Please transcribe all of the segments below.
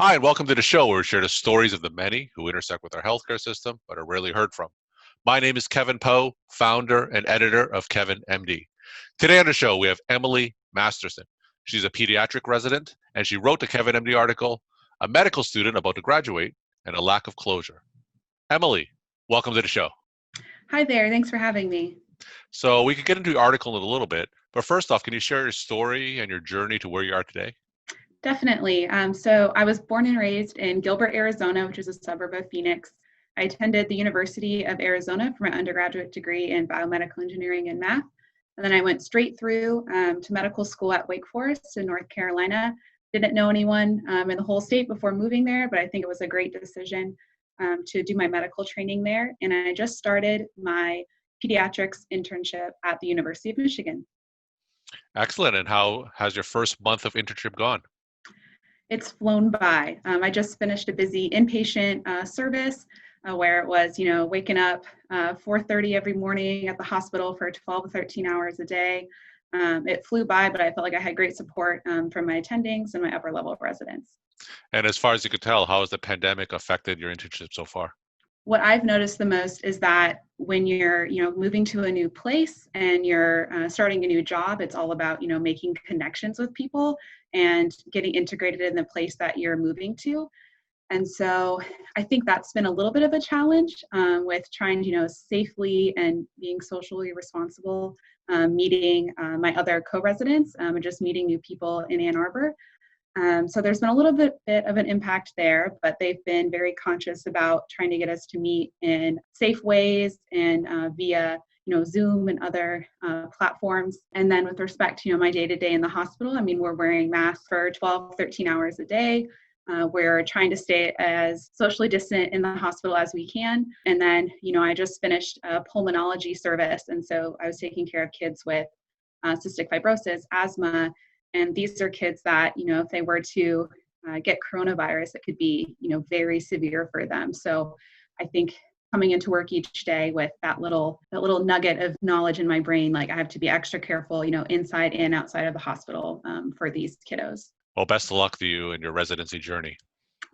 Hi, and welcome to the show where we share the stories of the many who intersect with our healthcare system but are rarely heard from. My name is Kevin Poe, founder and editor of Kevin MD. Today on the show, we have Emily Masterson. She's a pediatric resident, and she wrote the Kevin MD article, A Medical Student About to Graduate and a Lack of Closure. Emily, welcome to the show. Hi there. Thanks for having me. So we could get into your article in a little bit, but first off, can you share your story and your journey to where you are today? Definitely. So I was born and raised in Gilbert, Arizona, which is a suburb of Phoenix. I attended the University of Arizona for my undergraduate degree in biomedical engineering and math. And then I went straight through to medical school at Wake Forest in North Carolina. Didn't know anyone in the whole state before moving there, but I think it was a great decision to do my medical training there. And I just started my pediatrics internship at the University of Michigan. Excellent. And how has your first month of internship gone? It's flown by. I just finished a busy inpatient service where it was, waking up 4:30 every morning at the hospital for 12 to 13 hours a day. It flew by, but I felt like I had great support from my attendings and my upper level residents. And as far as you could tell, how has the pandemic affected your internship so far? What I've noticed the most is that when you're, moving to a new place and you're starting a new job, it's all about, making connections with people and getting integrated in the place that you're moving to. And so I think that's been a little bit of a challenge with trying to, safely and being socially responsible, meeting my other co-residents and just meeting new people in Ann Arbor. So there's been a little bit of an impact there, but they've been very conscious about trying to get us to meet in safe ways and via Zoom and other platforms. And then with respect to my day-to-day in the hospital, I mean, we're wearing masks for 12, 13 hours a day. We're trying to stay as socially distant in the hospital as we can. And then, I just finished a pulmonology service. And so I was taking care of kids with cystic fibrosis, asthma. And these are kids that, if they were to get coronavirus, it could be, very severe for them. So I think coming into work each day with that little nugget of knowledge in my brain, like I have to be extra careful, inside and outside of the hospital for these kiddos. Well, best of luck to you in your residency journey.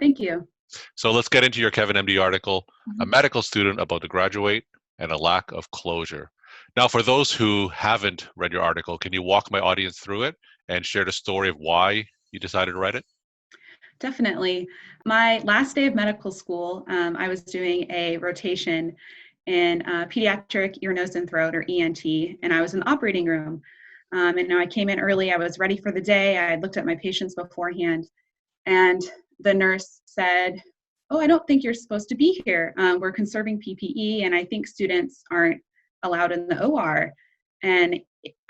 Thank you. So let's get into your Kevin MD article, A Mhm. Medical Student About to Graduate and a Lack of Closure. Now, for those who haven't read your article, can you walk my audience through it and share the story of why you decided to write it? Definitely. My last day of medical school, I was doing a rotation in pediatric ear, nose, and throat, or ENT, and I was in the operating room. And now I came in early. I was ready for the day. I had looked at my patients beforehand, and the nurse said, "Oh, I don't think you're supposed to be here. We're conserving PPE, and I think students aren't allowed in the OR." And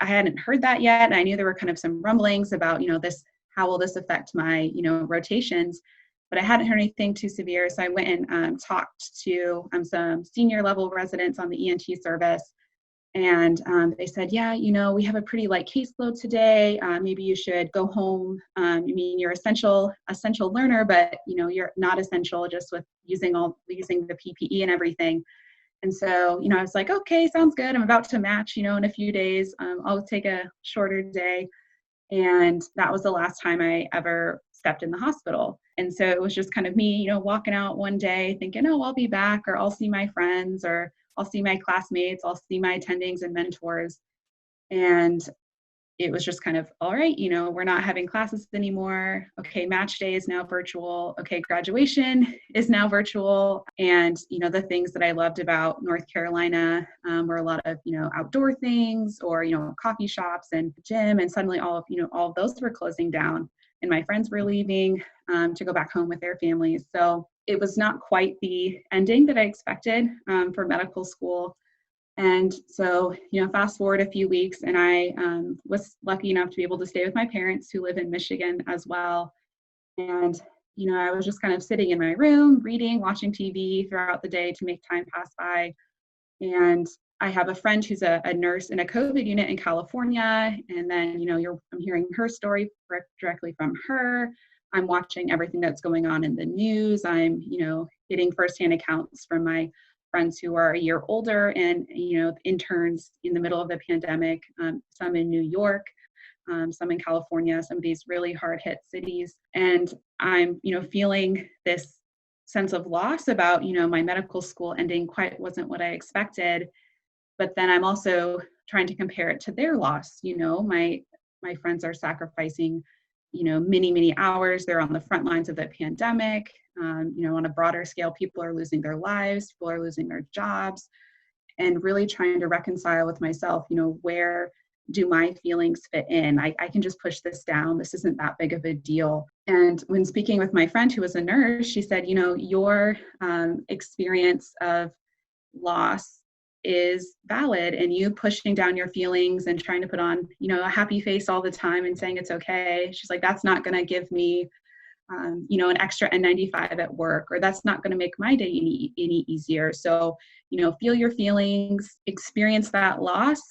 I hadn't heard that yet. And I knew there were kind of some rumblings about, this, how will this affect my, rotations? But I hadn't heard anything too severe. So I went and talked to some senior level residents on the ENT service. And they said, yeah, we have a pretty light caseload today. Maybe you should go home. I mean, you're essential learner, but you're not essential just with using the PPE and everything. And so, I was like, okay, sounds good. I'm about to match, in a few days. I'll take a shorter day. And that was the last time I ever stepped in the hospital. And so it was just kind of me, walking out one day thinking, oh, I'll be back, or I'll see my friends, or I'll see my classmates, I'll see my attendings and mentors. And it was just kind of, all right, we're not having classes anymore. Okay, match day is now virtual. Okay, graduation is now virtual. And, the things that I loved about North Carolina were a lot of, outdoor things or, coffee shops and gym. And suddenly all of those were closing down. And my friends were leaving to go back home with their families. So it was not quite the ending that I expected for medical school. And so, fast forward a few weeks, and I was lucky enough to be able to stay with my parents who live in Michigan as well. And, I was just kind of sitting in my room, reading, watching TV throughout the day to make time pass by. And I have a friend who's a nurse in a COVID unit in California. And then, I'm hearing her story directly from her. I'm watching everything that's going on in the news. I'm, getting firsthand accounts from my friends who are a year older and, interns in the middle of the pandemic, some in New York. some in California, some of these really hard hit cities. And I'm, feeling this sense of loss about, my medical school ending quite wasn't what I expected. But then I'm also trying to compare it to their loss. My friends are sacrificing, many, many hours. They're on the front lines of the pandemic. On a broader scale, people are losing their lives, people are losing their jobs, and really trying to reconcile with myself, where do my feelings fit in? I can just push this down. This isn't that big of a deal. And when speaking with my friend who was a nurse, she said, your experience of loss is valid, and you pushing down your feelings and trying to put on, a happy face all the time and saying it's okay. She's like, that's not going to give me, an extra N95 at work, or that's not going to make my day any easier. So, feel your feelings, experience that loss,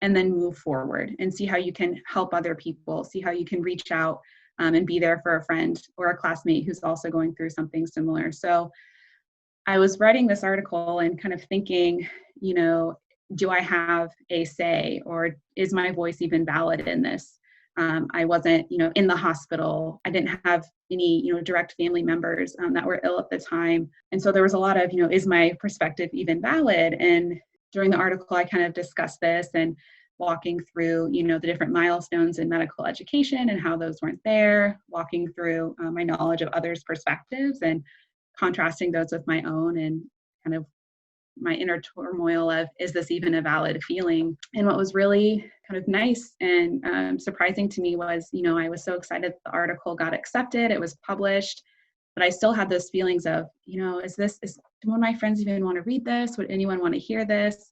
and then move forward and see how you can help other people, see how you can reach out and be there for a friend or a classmate who's also going through something similar. So I was writing this article and kind of thinking, do I have a say, or is my voice even valid in this? I wasn't, in the hospital. I didn't have any, direct family members that were ill at the time. And so there was a lot of, is my perspective even valid? And during the article, I kind of discussed this and walking through, the different milestones in medical education and how those weren't there, walking through my knowledge of others' perspectives and contrasting those with my own, and kind of my inner turmoil of, is this even a valid feeling? And what was really kind of nice and surprising to me was, I was so excited the article got accepted, it was published, but I still had those feelings of, is do one of my friends even want to read this? Would anyone want to hear this?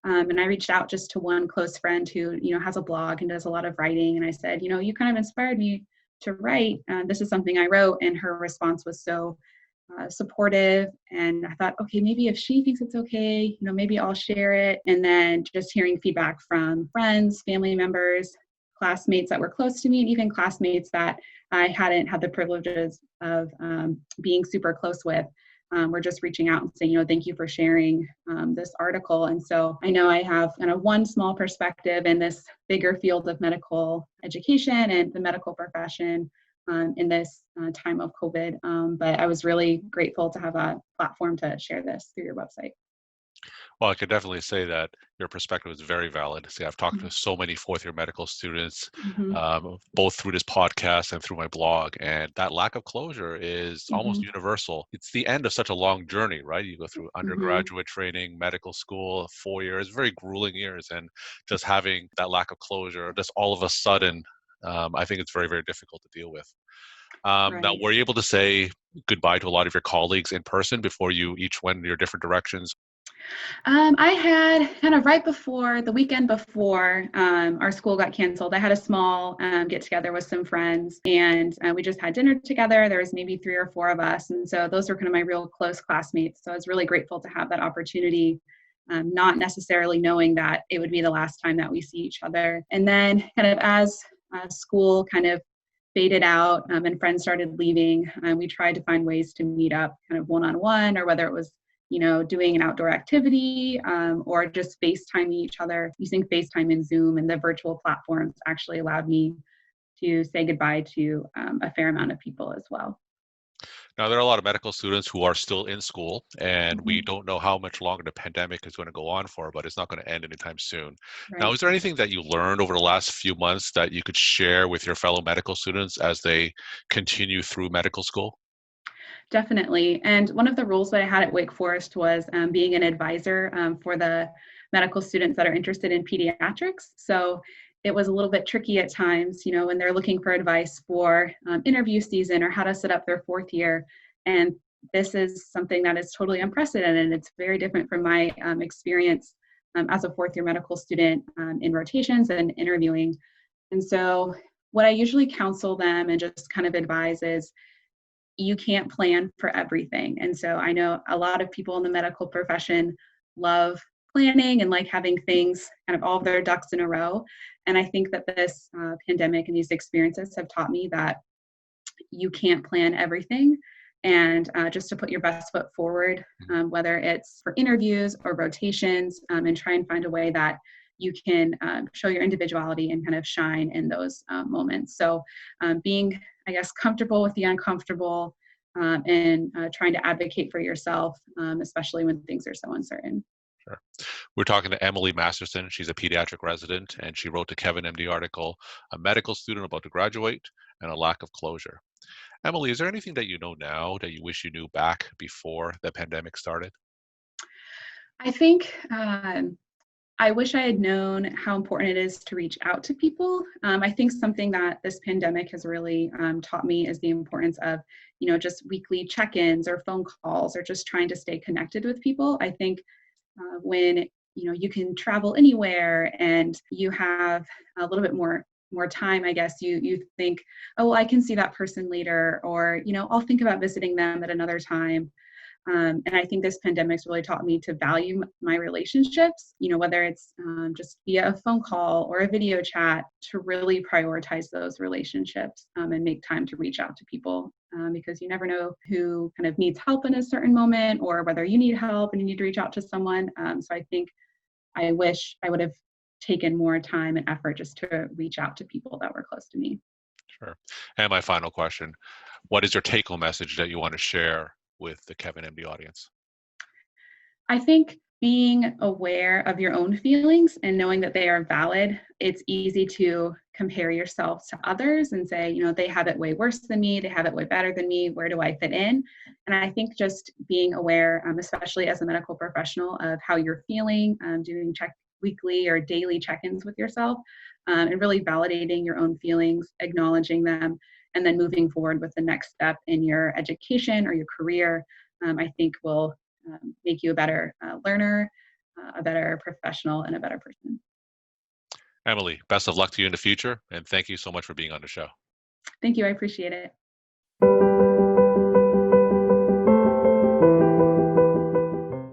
And I reached out just to one close friend who, has a blog and does a lot of writing. And I said, you kind of inspired me to write. This is something I wrote. And her response was so supportive. And I thought, okay, maybe if she thinks it's okay, maybe I'll share it. And then just hearing feedback from friends, family members, classmates that were close to me, and even classmates that I hadn't had the privileges of being super close with, were just reaching out and saying, thank you for sharing this article. And so I know I have kind of one small perspective in this bigger field of medical education and the medical profession in this time of COVID. But I was really grateful to have a platform to share this through your website. Well, I could definitely say that your perspective is very valid. See, I've talked to so many fourth-year medical students, Mm-hmm. both through this podcast and through my blog, and that lack of closure is almost Mm-hmm. universal. It's the end of such a long journey, right? You go through Mm-hmm. undergraduate training, medical school, 4 years, very grueling years, and just having that lack of closure, just all of a sudden, I think it's very, very difficult to deal with. Now, Right. were you able to say goodbye to a lot of your colleagues in person before you each went in your different directions? I had kind of right before the weekend before our school got canceled, I had a small get together with some friends, and we just had dinner together. There was maybe 3 or 4 of us. And so those were kind of my real close classmates. So I was really grateful to have that opportunity, not necessarily knowing that it would be the last time that we see each other. And then kind of as school kind of faded out and friends started leaving, we tried to find ways to meet up kind of one-on-one, or whether it was doing an outdoor activity or just FaceTiming each other. Using FaceTime and Zoom and the virtual platforms actually allowed me to say goodbye to a fair amount of people as well. Now, there are a lot of medical students who are still in school, and we Mhm. don't know how much longer the pandemic is going to go on for, but it's not going to end anytime soon. Now, Right. is there anything that you learned over the last few months that you could share with your fellow medical students as they continue through medical school? Definitely. And one of the roles that I had at Wake Forest was being an advisor for the medical students that are interested in pediatrics. So it was a little bit tricky at times, when they're looking for advice for interview season or how to set up their 4th year. And this is something that is totally unprecedented. It's very different from my experience as a 4th year medical student in rotations and interviewing. And so what I usually counsel them and just kind of advise is, you can't plan for everything. And so I know a lot of people in the medical profession love planning and like having things kind of all of their ducks in a row. And I think that this pandemic and these experiences have taught me that you can't plan everything. And just to put your best foot forward, whether it's for interviews or rotations, and try and find a way that you can show your individuality and kind of shine in those moments. So being, I guess, comfortable with the uncomfortable, and trying to advocate for yourself, especially when things are so uncertain. Sure. We're talking to Emily Masterson. She's a pediatric resident, and she wrote the Kevin MD article, A Medical Student About to Graduate and a Lack of Closure. Emily, is there anything that you know now that you wish you knew back before the pandemic started? I think I wish I had known how important it is to reach out to people. I think something that this pandemic has really taught me is the importance of, just weekly check-ins or phone calls or just trying to stay connected with people. I think when you can travel anywhere and you have a little bit more time, I guess you think, oh, well, I can see that person later, or I'll think about visiting them at another time. And I think this pandemic's really taught me to value my relationships, whether it's just via a phone call or a video chat, to really prioritize those relationships and make time to reach out to people, because you never know who kind of needs help in a certain moment, or whether you need help and you need to reach out to someone. So I think I wish I would have taken more time and effort just to reach out to people that were close to me. Sure. And my final question, what is your take-home message that you want to share with the Kevin MD audience? I think being aware of your own feelings and knowing that they are valid, it's easy to compare yourself to others and say, they have it way worse than me, they have it way better than me, where do I fit in? And I think just being aware, especially as a medical professional, of how you're feeling, doing weekly or daily check-ins with yourself, and really validating your own feelings, acknowledging them, and then moving forward with the next step in your education or your career, I think will make you a better learner, a better professional, and a better person. Emily, best of luck to you in the future, and thank you so much for being on the show. Thank you. I appreciate it.